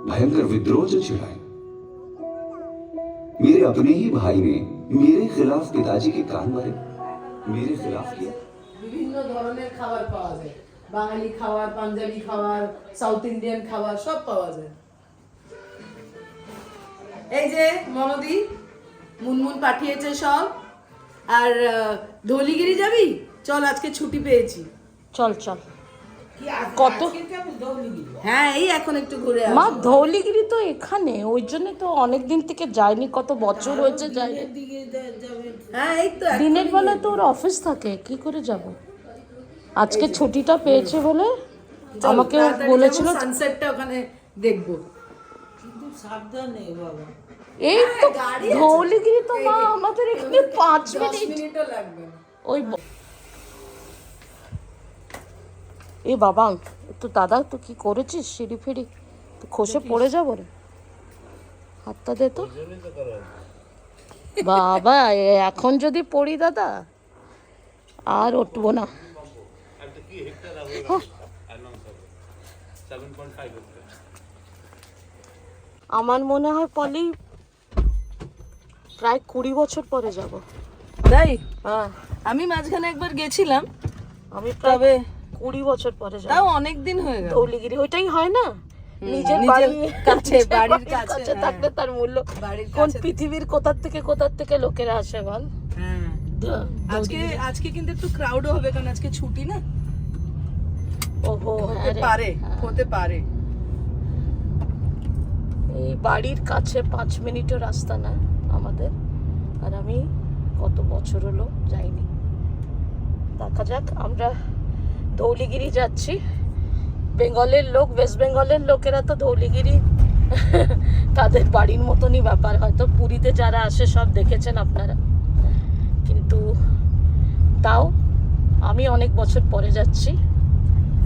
भयंकर विद्रोह जो छिड़ाए। मेरे अपने ही भाई ने मेरे खिलाफ पिताजी के कान मारे, मेरे खिलाफ किया। বিভিন্ন ধরনের খাবার পাওয়া যায়, বাঙালি খাবার, পাঞ্জাবি খাবার, সাউথ ইন্ডিয়ান খাবার সব পাওয়া যায়। এই যে মনদি মুনমুন পাঠিয়েছে সব। আর ধৌলিগিরি যাবি? চল, আজকে ছুটি পেয়েছি। চল চল। কত? হ্যাঁ, এই এখন একটু ঘুরে মা আসবো। ধৌলিগিরি তো এখানে, ওই জন্য তো অনেক দিন থেকে যাইনি, কত বছর হয়েছে যাইনি। হ্যাঁ, এই তো দিনের বেলা তো ওর অফিস থাকে, কি করে যাব? আজকে ছুটিটা পেয়েছে বলে আমাকে বলেছিল সানসেটটা ওখানে দেখবো। এই তো ধৌলিগিরি তো মা আমাদের এখানে 5 মিনিট মিনিটও লাগবে না। ওই এ বাবা, তো দাদা তো কি করেছিস? সিঁড়ি ফিড়ি তো খসে পড়ে যাবো রে, হাতটা দে তো বাবা। এখন যদি পড়ি দাদা আর উঠবো না। আমার মনে হয় পলি প্রায় 20 বছর পরে যাব। তাই? হ্যাঁ, আমি মাঝখানে একবার গেছিলাম, আমি তবে 20 বছর পরে যাব। তাও অনেক দিন হয়ে গেল। ধৌলিগিরি ওইটাই হয় না, নিজের নিজের বাড়ি কাছে, বাড়ির কাছে কাছে, থাকলে তার মূল্য। বাড়ির কোন কাছে। পৃথিবীর কোথা থেকে লোকেরা আসে বল। হ্যাঁ, আজকে কিন্তু একটু ক্রাউডও হবে, কারণ আজকে ছুটি না। ওহো, হ্যাঁ হতে রে, পারে, হ্যাঁ। হতে পারে। এই বাড়ির কাছে 5 মিনিটও রাস্তা না আমাদের, আর আমি কত বছর হলো যাইনি। দেখা যাক, আমরা ধৌলিগিরি যাচ্ছি। বেঙ্গলের লোক, ওয়েস্ট বেঙ্গলের লোকেরা তো ধৌলিগিরি তাদের বাড়ির মতনই ব্যাপার। হয়তো পুরীতে যারা আসে সব দেখেছেন আপনারা, কিন্তু তাও আমি অনেক বছর পরে যাচ্ছি।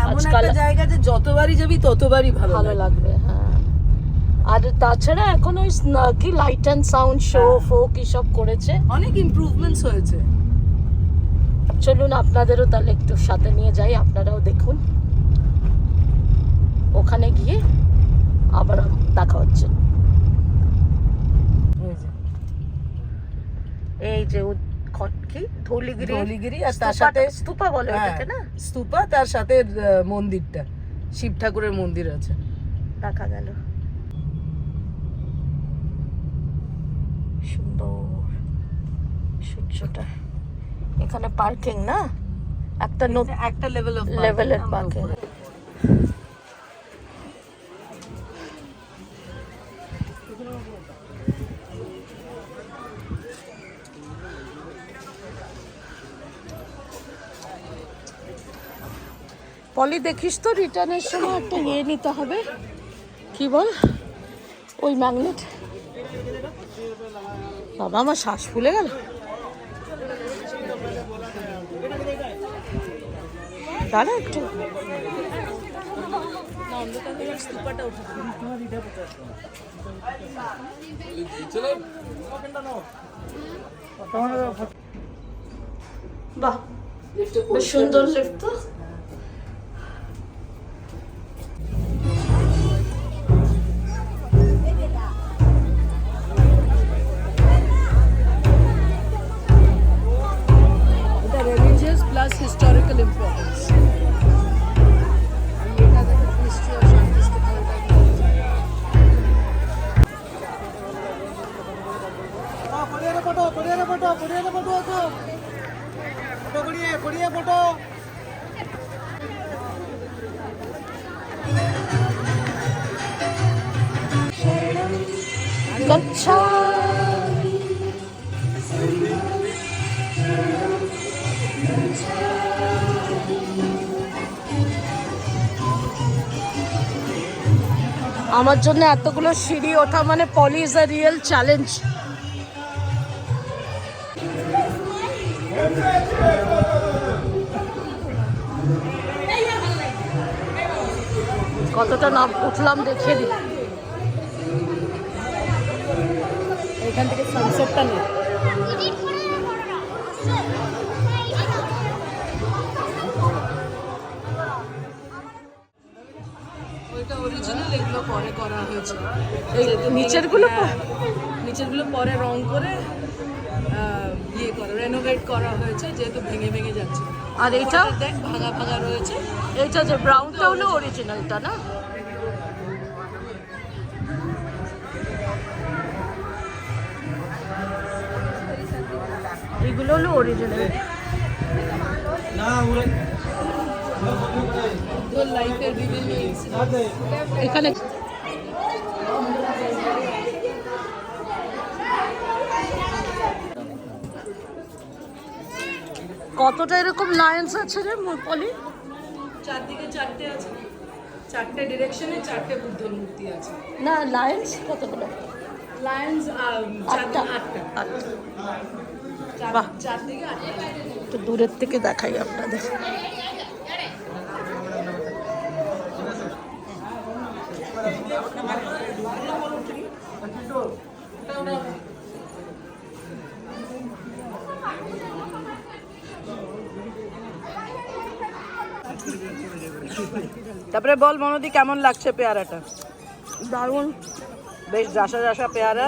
এমন আজকাল একটা জায়গা যে যতবারই যাবি ততবারই ভালো ভালো লাগবে। লাগবে। হ্যাঁ, আর তাছাড়া এখন ওই কি লাইট অ্যান্ড সাউন্ড শো ফো কি সব করেছে, অনেক ইমপ্রুভমেন্টস হয়েছে। চলুন আপনাদেরও তাহলে একটু সাথে নিয়ে যাই, আপনারাও দেখুন। ওখানে গিয়ে আবার দেখা হচ্ছে। এই যে কি ধৌলিগিরি, ধৌলিগিরি, আর তার সাথে স্তূপা বলে এটাকে না? স্তূপা, তার সাথে মন্দিরটা, শিব ঠাকুরের মন্দির আছে। দেখা গেল। সুন্দর সূর্যটা। এখানে পার্কিং না, একটা একটা লেভেলের পার্কিং। পলি দেখিস তো রিটার্নের সময় একটা ইয়ে নিতে হবে, কি বল ওই ম্যাগনেট। বাবা, আমার শ্বাস ফুলে গেল। দাঁড়া একটু। বাহ, বেশ সুন্দর লিফট তো। এটা রিলিজিয়াস প্লাস হিস্টোরিক্যাল ইম্পর্টেন্স। এটা দেখো হিস্ট্রি অফ শান্তি স্তূপা। গচ্ছামি। আমার জন্য এতগুলো সিঁড়ি ওঠা মানে পলি ইজ আ রিয়েল চ্যালেঞ্জ। কতটা নাম উঠলাম দেখিয়ে দিই। এখান থেকে সানসেটটা নেই। ওইটা অরিজিনাল, এগুলো গুলো পরে করা হয়েছে। এই নিচেরগুলো নিচেরগুলো পরে রং করে ইয়ে করা রেনোভেট করা হয়েছে, যেহেতু ভেঙে ভেঙে যাচ্ছে। আর এটা দেখ ভাঙা ভাঙা রয়েছে। এইটা যে ব্রাউনটা হলো অরিজিনালটা না? এগুলো হলো অরিজিনাল। তোর লাইফের বিভিন্ন incident। এখানে কতটা এরকম লাইন্স আছে রে পলি? চারদিকে চারটে আছে, চারটে ডিরেকশনে চারটে বুদ্ধর মূর্তি আছে। না লাইন্স কতগুলো? লায়ন্স আটটা। আটটা, বাহ। চারদিকে আটটা। একটু দূরের থেকে দেখাই আপনাদের। তারপরে বল মনোদি, কেমন লাগছে পেয়ারাটা? দারুণ। বেশ জাসা জাসা পেয়ারা,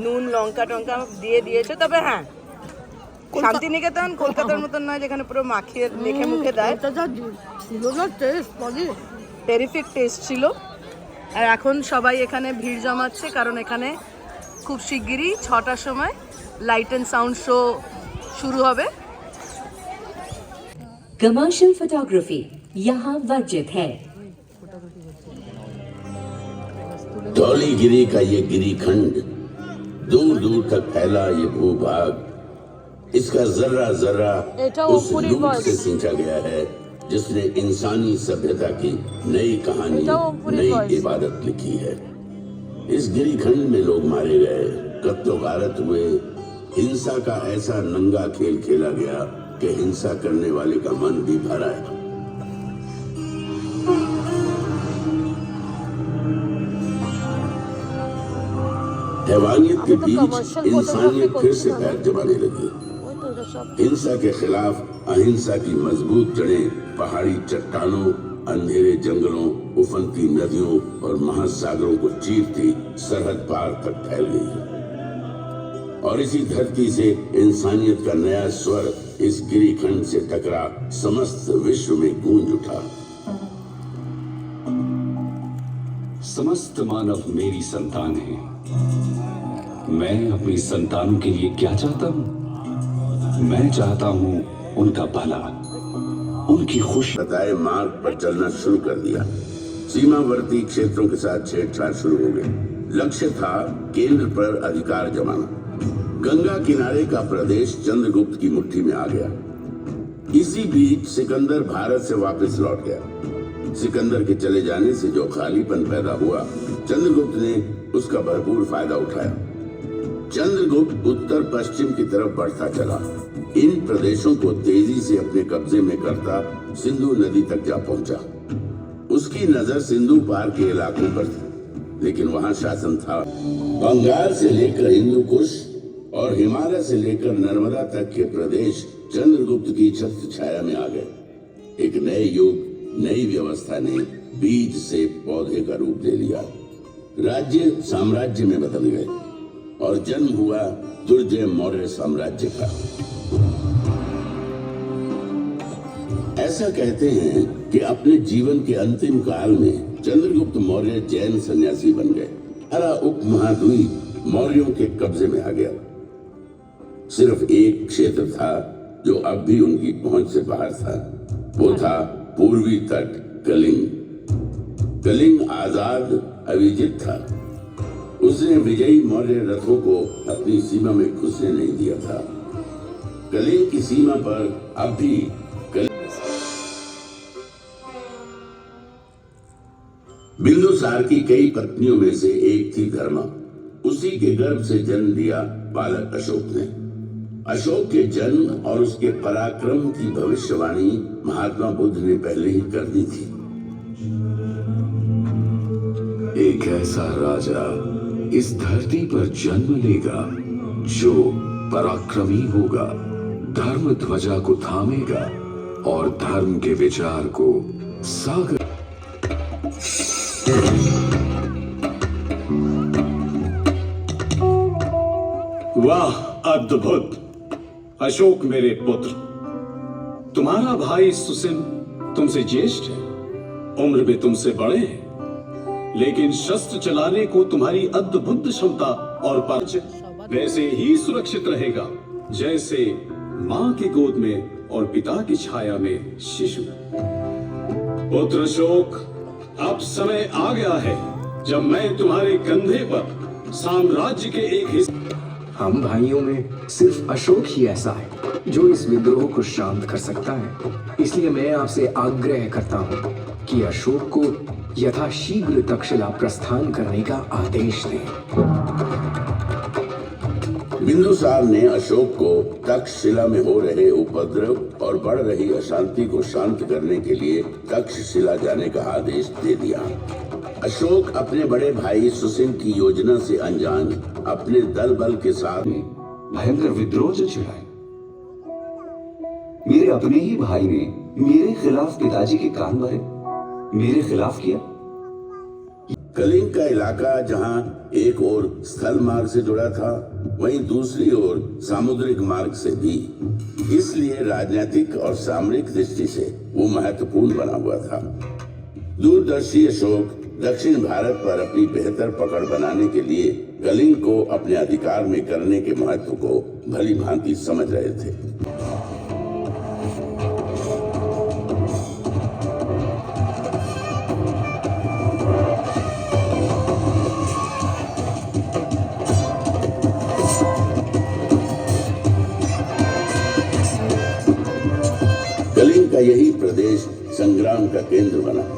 নুন লঙ্কা টঙ্কা দিয়ে দিয়েছে। তবে হ্যাঁ, শান্তিনিকেতন কলকাতার মতন নয় যেখানে পুরো মাখিয়ে মেখে মুখে দেয়। এটা যা ছিল না টেস্ট পলি, টেরিফিক টেস্ট ছিল। আর এখন সবাই এখানে ভিড় জমাচ্ছে, কারণ এখানে খুব শিগগিরই 6টার সময় লাইট অ্যান্ড সাউন্ড শো শুরু হবে। कमर्शियल फोटोग्राफी यहाँ वर्जित है। धौलीगिरी का ये गिरीखंड, दूर दूर तक फैला ये भूभाग, इसका जर्रा जर्रा एटा उस ऊपरी लूट बॉस। से सिंचा गया है जिसने इंसानी सभ्यता की नई कहानी, एटा ऊपरी नई बॉस। इबादत लिखी है। इस गिरीखंड में लोग मारे गए, कत्लो गारत हुए, हिंसा का ऐसा नंगा खेल खेला गया कि हिंसा करने वाले का मन भी भरा है। हैवानियत के अभी तो बीच commercial इंसानियत photography फिर से करते पैर जमाने लगी। ওই তো এটা সব। हिंसा के खिलाफ अहिंसा की मजबूत जड़ें पहाड़ी चट्टानों, अंधेरे जंगलों, उफनती नदियों और महासागरों को चीरती सरहद पार तक फैल गई। और इसी धरती से इंसानियत का नया स्वर इस गिरीखंड से टकरा समस्त विश्व में गूंज उठा। समस्त मानव मेरी संतान है। मैं अपनी संतानों के लिए क्या चाहता हूँ? मैं चाहता हूँ उनका भला, उनकी खुशी। बताए मार्ग पर चलना शुरू कर दिया। सीमावर्ती क्षेत्रों के साथ छेड़छाड़ शुरू हो गई। लक्ष्य था केंद्र पर अधिकार जमाना। गंगा किनारे का प्रदेश चंद्रगुप्त की मुट्ठी में आ गया। इसी बीच सिकंदर भारत से वापस लौट गया। सिकंदर के चले जाने से जो खालीपन पैदा हुआ, चंद्रगुप्त ने उसका भरपूर फायदा उठाया। चंद्रगुप्त उत्तर पश्चिम की तरफ बढ़ता चला। इन प्रदेशों को तेजी से अपने कब्जे में करता सिंधु नदी तक जा पहुंचा। उसकी नजर सिंधु पार के इलाकों पर थी, लेकिन वहां शासन था। बंगाल से लेकर हिंदू कुश और हिमालय से लेकर नर्मदा तक के प्रदेश चंद्रगुप्त की छत्र छाया में आ गए। एक नए युग, नई व्यवस्था ने बीज से पौधे का रूप ले लिया। राज्य साम्राज्य में बदल गए और जन्म हुआ दुर्जय मौर्य साम्राज्य का। ऐसा कहते हैं कि अपने जीवन के अंतिम काल में चंद्रगुप्त मौर्य जैन सन्यासी बन गए। सारा उपमहाद्वीप मौर्यों के कब्जे में आ गया। सिर्फ एक क्षेत्र था जो अब भी उनकी पहुंच से बाहर था। वो था पूर्वी तट कलिंग। कलिंग आजाद अविजित था। उसने विजयी मौर्य रथों को अपनी सीमा में घुसने नहीं दिया था। कलिंग की सीमा पर अब भी बिंदुसार की कई पत्नियों में से एक थी धर्मा। उसी के गर्भ से जन्म लिया बालक अशोक ने। अशोक के जन्म और उसके पराक्रम की भविष्यवाणी महात्मा बुद्ध ने पहले ही कर दी थी। एक ऐसा राजा इस धरती पर जन्म लेगा जो पराक्रमी होगा, धर्म ध्वजा को थामेगा और धर्म के विचार को सागर वाह, अद्भुत। अशोक मेरे पुत्र, तुम्हारा भाई सुसिन तुमसे ज्येष्ठ है, उम्र में तुमसे बड़े हैं, लेकिन शस्त्र चलाने को तुम्हारी अद्भुत क्षमता और परिचय वैसे ही सुरक्षित रहेगा जैसे मां की गोद में और पिता की छाया में शिशु। पुत्र अशोक, अब समय आ गया है जब मैं तुम्हारे कंधे पर साम्राज्य के एक हिस्से। हम भाइयों में सिर्फ अशोक ही ऐसा है जो इस विद्रोह को शांत कर सकता है। इसलिए मैं आपसे आग्रह करता हूँ कि अशोक को यथाशीघ्र तक्षशिला प्रस्थान करने का आदेश दें। बिंदुसार ने अशोक को तक्षशिला में हो रहे उपद्रव और बढ़ रही अशांति को शांत करने के लिए तक्षशिला जाने का आदेश दे दिया। अशोक अपने बड़े भाई सुसिन की योजना से अनजान अपने दल बल के साथ भयंकर विद्रोह जो छिड़ाए। मेरे अपने ही भाई ने मेरे खिलाफ पिताजी के कान भरे, मेरे खिलाफ किया। कलिंग का इलाका जहां एक ओर स्थल मार्ग से जुड़ा था, वहीं दूसरी ओर सामुद्रिक मार्ग से भी। इसलिए राजनीतिक और सामरिक दृष्टि से वो महत्वपूर्ण बना हुआ था। दूरदर्शी अशोक दक्षिण भारत पर अपनी बेहतर पकड़ बनाने के लिए कलिंग को अपने अधिकार में करने के महत्व को भली भांति समझ रहे थे। कलिंग का यही प्रदेश संग्राम का केंद्र बना।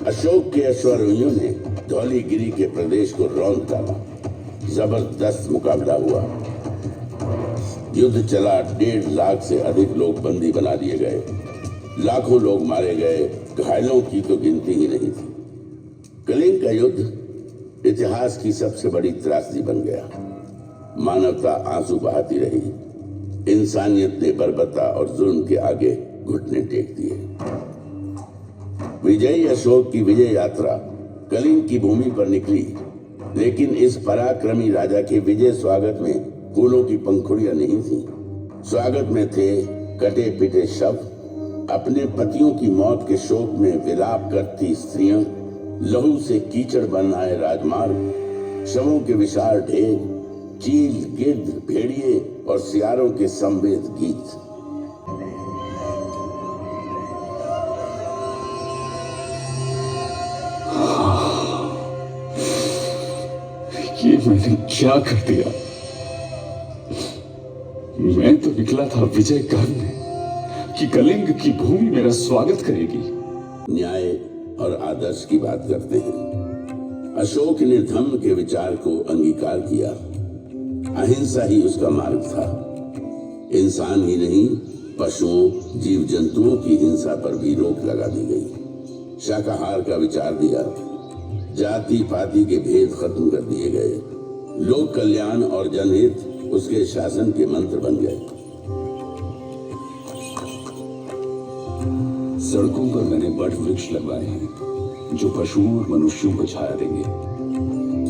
अशोक के अश्वारोहियों ने धौलीगिरी के प्रदेश को रौंद डाला। जबरदस्त मुकाबला हुआ। युद्ध चला। 1.5 लाख से अधिक लोग बंदी बना लिए गए। लाखों लोग मारे गए। घायलों की तो गिनती ही नहीं थी। कलिंग का युद्ध इतिहास की सबसे बड़ी त्रासदी बन गया। मानवता आंसू बहाती रही। इंसानियत ने बर्बरता और जुल्म के आगे घुटने टेक दिए। विजयी अशोक की विजय यात्रा कलिंग की भूमि पर निकली, लेकिन इस पराक्रमी राजा के विजय स्वागत में फूलों की पंखुड़ियां नहीं थी। स्वागत में थे कटे पिटे शव, अपने पतियों की मौत के शोक में विलाप करती स्त्रियां, लहू से कीचड़ बन आए राजमार्ग, शवों के विशाल ढेर, चील, गिद्ध, भेड़िए और सियारों के संवेद गीत। ये मैंने क्या कर दिया? मैं तो निकला था विजय करने कि कलिंग की भूमि मेरा स्वागत करेगी। न्याय और आदर्श की बात करते हैं। अशोक ने धम्म के विचार को अंगीकार किया। अहिंसा ही उसका मार्ग था। इंसान ही नहीं, पशुओं, जीव जंतुओं की हिंसा पर भी रोक लगा दी गई। शाकाहार का विचार दिया। जाति पाति के भेद खत्म कर दिए गए। लोक कल्याण और जनहित उसके शासन के मंत्र बन गए। सड़कों पर मैंने बट वृक्ष लगवाए हैं जो पशुओं और मनुष्यों को छाया देंगे।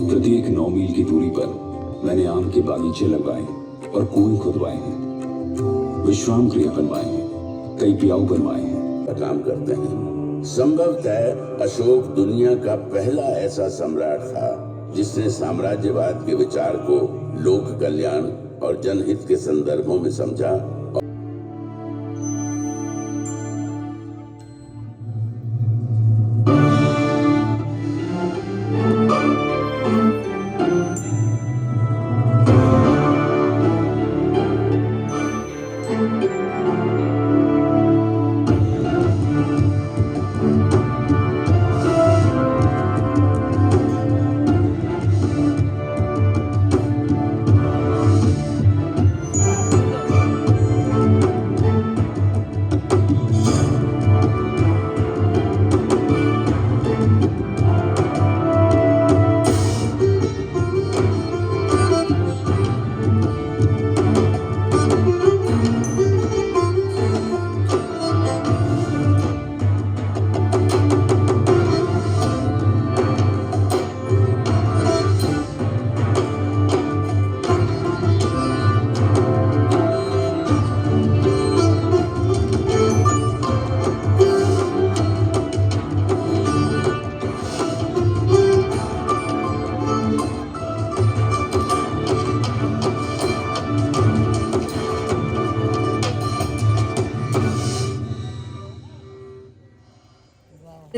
प्रत्येक 9 मील की दूरी पर मैंने आम के बागीचे लगवाए और कुएं खुदवाए हैं, विश्राम गृह बनवाए हैं, कई पियाऊ बनवाए हैं। काम करते हैं। संभवतः अशोक दुनिया का पहला ऐसा सम्राट था जिसने साम्राज्यवाद के विचार को लोक कल्याण और जनहित के संदर्भों में समझा।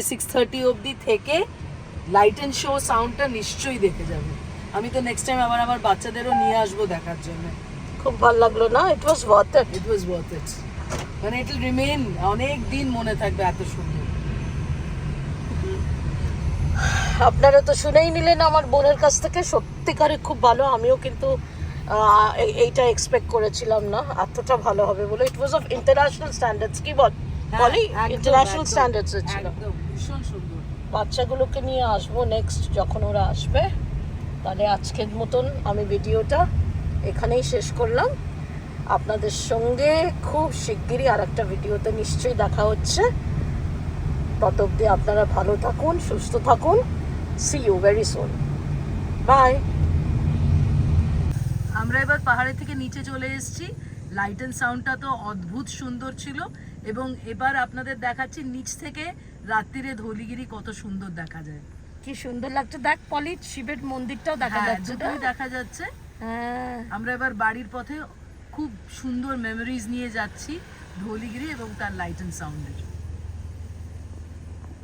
6:30 অবধি থেকে লাইট অ্যান্ড শো সাউন্ডটা নিশ্চয়ই দেখে যাবে। আমি তো নেক্সট টাইম আবার আমার বাচ্চাদেরও নিয়ে আসবো দেখার জন্য। খুব ভালো লাগলো না? ইট ওয়াজ worth it. It was worth it, মানে ইট উইল রিমেইন, অনেক দিন মনে থাকবে এত সুন্দর। আপনারা তো শুনেই নিলেন আমার বোনের কাছ থেকে, সত্যিকারে খুব ভালো। আমিও কিন্তু এইটা এক্সপেক্ট করেছিলাম না এতটা ভালো হবে বলে। ইট ওয়াজ অফ ইন্টারন্যাশনাল স্ট্যান্ডার্ডস, কি বলি ইন্টারন্যাশনাল স্ট্যান্ডার্ডস ছিল। ভীষণ সুন্দর। বাচ্চাগুলোকে নিয়ে আসবো নেক্সট যখন ওরা আসবে। তাহলে আজকের মতন আমি ভিডিওটা এখানেই শেষ করলাম। আপনাদের সঙ্গে খুব শিগগিরই আর একটা ভিডিওতে নিশ্চয়ই দেখা হচ্ছে। তত অবধি আপনারা ভালো থাকুন, সুস্থ থাকুন। See you very soon, bye. আমরা এবার পাহাড়ের থেকে নিচে চলে এসেছি। লাইট অ্যান্ড সাউন্ডটা তো অদ্ভুত সুন্দর ছিল, এবং এবার আপনাদের দেখাচ্ছি নিচ থেকে রাত্রিরে ধৌলিগিরি কত সুন্দর দেখা যায়। কি সুন্দর লাগছে, দেখ পলি, শিবের মন্দিরটাও দেখা যাচ্ছে। দুটোই দেখা যাচ্ছে। হ্যাঁ, আমরা এবার বাড়ির পথে খুব সুন্দর মেমোরিজ নিয়ে যাচ্ছি ধৌলিগিরি এবং তার লাইট অ্যান্ড সাউন্ডের।